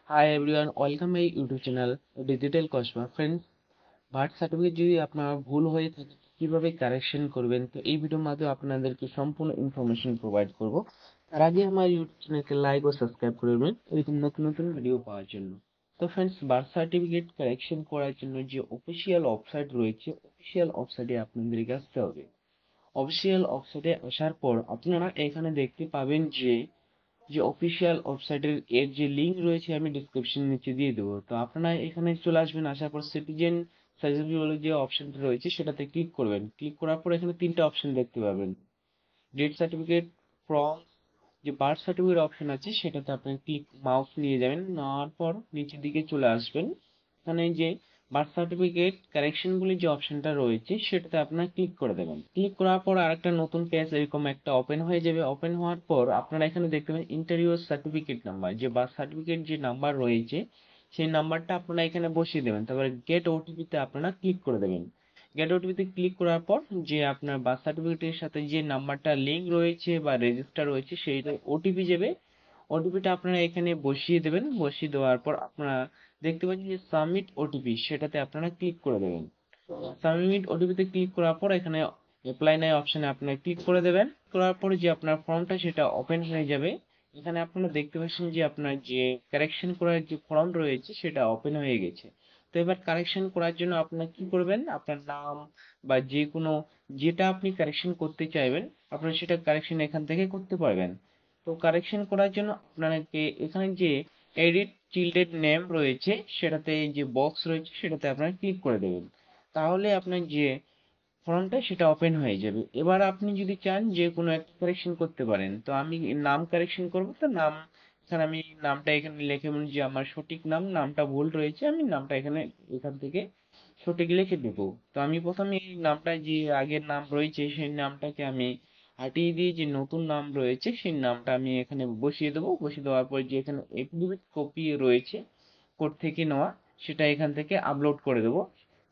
Hi everyone, welcome my YouTube channel digital Kasba. Friends, birth certificate যদি আপনার ভুল হয়ে থাকে কিভাবে কারেকশন করবেন, তো এই ভিডিওর মাধ্যমে আপনাদেরকে সম্পূর্ণ ইনফরমেশন প্রোভাইড করব। তার আগে আমার ইউটিউব চ্যানেলকে লাইক ও সাবস্ক্রাইব করে দেবেন এরকম নতুন নতুন ভিডিও পাওয়ার জন্য। তো ফ্রেন্ডস, বার্থ সার্টিফিকেট কারেকশন করার জন্য যে অফিসিয়াল ওয়েবসাইট রয়েছে, অফিসিয়াল ওয়েবসাইটে আপনাদেরকে আসতে হবে। অফিসিয়াল ওয়েবসাইটে আসার পর আপনারা এখানে দেখতে পাবেন যে যে অফিসিয়াল ওয়েবসাইটের এর যে লিঙ্ক রয়েছে আমি ডিসক্রিপশন নিচে দিয়ে দেবো। তো আপনারা এখানে চলে আসবেন, আসার পর সিটিজেন সার্টিফিকেট বলে যে অপশনটা রয়েছে সেটাতে ক্লিক করবেন। ক্লিক করার পর এখানে তিনটা অপশন দেখতে পাবেন। ডেথ সার্টিফিকেট, ফ্রম, যে বার্থ সার্টিফিকেট অপশন আছে সেটাতে আপনি ক্লিক মাউস নিয়ে যাবেন, নেওয়ার পর নিচের দিকে চলে আসবেন। এখানে যে বার্থ সার্টিফিকেট কারেকশন বলে যে অপশনটা রয়েছে সেটাতে আপনারা ক্লিক করে দেবেন। ক্লিক করার পর আরেকটা নতুন পেজ এরকম একটা ওপেন হয়ে যাবে। ওপেন হওয়ার পর আপনারা এখানে দেখতে পাবেন ইন্টারভিউ সার্টিফিকেট নাম্বার, যে বার্থ সার্টিফিকেট যে নাম্বার রয়েছে সেই নাম্বারটা আপনারা এখানে বসিয়ে দেবেন। তারপরে গেট ওটিপিতে আপনারা ক্লিক করে দেবেন। গেট ওটিপিতে ক্লিক করার পর যে আপনার বার্থ সার্টিফিকেটের সাথে যে নাম্বারটা লিঙ্ক রয়েছে বা রেজিস্টার রয়েছে সেইটা ওটিপি যাবে। ওটিপিটা আপনারা এখানে বসিয়ে দেবেন। বসিয়ে দেওয়ার পর আপনারা দেখতে পাচ্ছেন যে সাবমিট ওটিপি, সেটাতে আপনারা ক্লিক করে দেবেন। সাবমিট ওটিপিতে ক্লিক করার পর এখানে অ্যাপ্লাই নাও অপশনে আপনারা ক্লিক করে দেবেন। করার পরে যে আপনার ফর্মটা সেটা ওপেন হয়ে যাবে। এখানে আপনারা দেখতে পাচ্ছেন যে আপনার যে কারেকশন করার যে ফর্ম রয়েছে সেটা ওপেন হয়ে গেছে। তো এবার কারেকশন করার জন্য আপনারা কি করবেন, আপনার নাম বা যে কোনো যেটা আপনি কারেকশন করতে চাইবেন আপনারা সেটা কারেকশন এখান থেকে করতে পারবেন। তো কারেকশন করার জন্য আপনাকে এখানে যে এডিট চিলড্রেন নেম রয়েছে সেটাতে যে বক্স রয়েছে সেটাতে আপনারা ক্লিক করে দেবেন। তাহলে আপনার যে ফর্মটা সেটা ওপেন হয়ে যাবে। এবার আপনি যদি চান যে কোনো একটা কারেকশন করতে পারেন। তো আমি নাম কারেকশন করব, তো নাম এখানে আমি নামটা এখানে লিখে বলুন যে আমার সঠিক নাম, নামটা ভুল রয়েছে, আমি নামটা এখানে এখান থেকে সঠিক লিখে দেব। তো আমি প্রথমে এই নামটা যে আগের নাম রয়েছে সেই নামটাকে আমি হাটিয়ে দিয়ে যে নতুন নাম রয়েছে সেই নামটা আমি এখানে বসিয়ে দেবো। বসিয়ে দেওয়ার পর যে এখানে এফিডেভিট কপি রয়েছে কোর্ট থেকে নেওয়া, সেটা এখান থেকে আপলোড করে দেবো,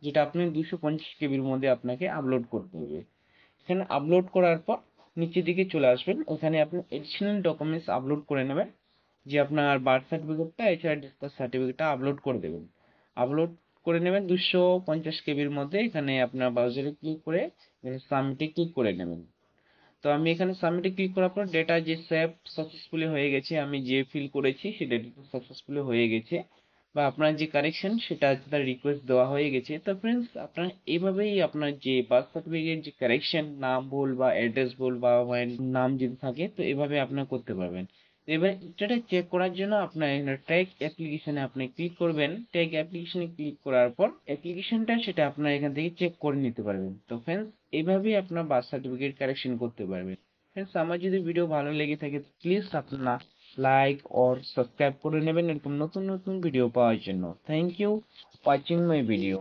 যেটা আপনি 250 কেবির মধ্যে আপনাকে আপলোড করতে হবে। এখানে আপলোড করার পর নিচের দিকে চলে আসবেন, ওখানে আপনি এডিশনাল ডকুমেন্টস আপলোড করে নেবেন, যে আপনার বার্থ সার্টিফিকেটটা এছাড়া ডিসচার্জ সার্টিফিকেটটা আপলোড করে দেবেন। আপলোড করে নেবেন 250 কেবির মধ্যে। এখানে আপনার ব্রাউজারে ক্লিক করে সাবমিটে ক্লিক করে নেবেন। তো আমি এখানে সাবমিটে ক্লিক করার পর ডেটা যে সেভ সাকসেসফুলি হয়ে গেছে, আমি যে ফিল করেছি সেই ডেটাটা সাকসেসফুলি হয়ে গেছে, বা আপনার যে কারেকশন সেটা তার রিকোয়েস্ট দেওয়া হয়ে গেছে। তো ফ্রেন্ডস, আপনার এইভাবেই আপনার যে বার্থ সার্টিফিকেট যে কারেকশন, নাম ভুল বা অ্যাড্রেস ভুল বা মায়ের নাম যদি থাকে তো এভাবে আপনার করতে পারবেন। তো এবার এটা চেক করার জন্য আপনার এখানে ট্যাগ অ্যাপ্লিকেশনে আপনি ক্লিক করবেন। ট্যাগ অ্যাপ্লিকেশনে ক্লিক করার পর অ্যাপ্লিকেশনটা সেটা আপনার এখান থেকে চেক করে নিতে পারবেন। তো ফ্রেন্ডস, এইভাবেই আপনার বার্থ সার্টিফিকেট কারেকশন করতে পারবেন। ফ্রেন্ডস, আমার যদি ভিডিও ভালো লেগে থাকে প্লিজ আপনারা লাইক और সাবস্ক্রাইব করে নেবেন এরকম নতুন নতুন ভিডিও পাওয়ার জন্য। Thank you watching my video.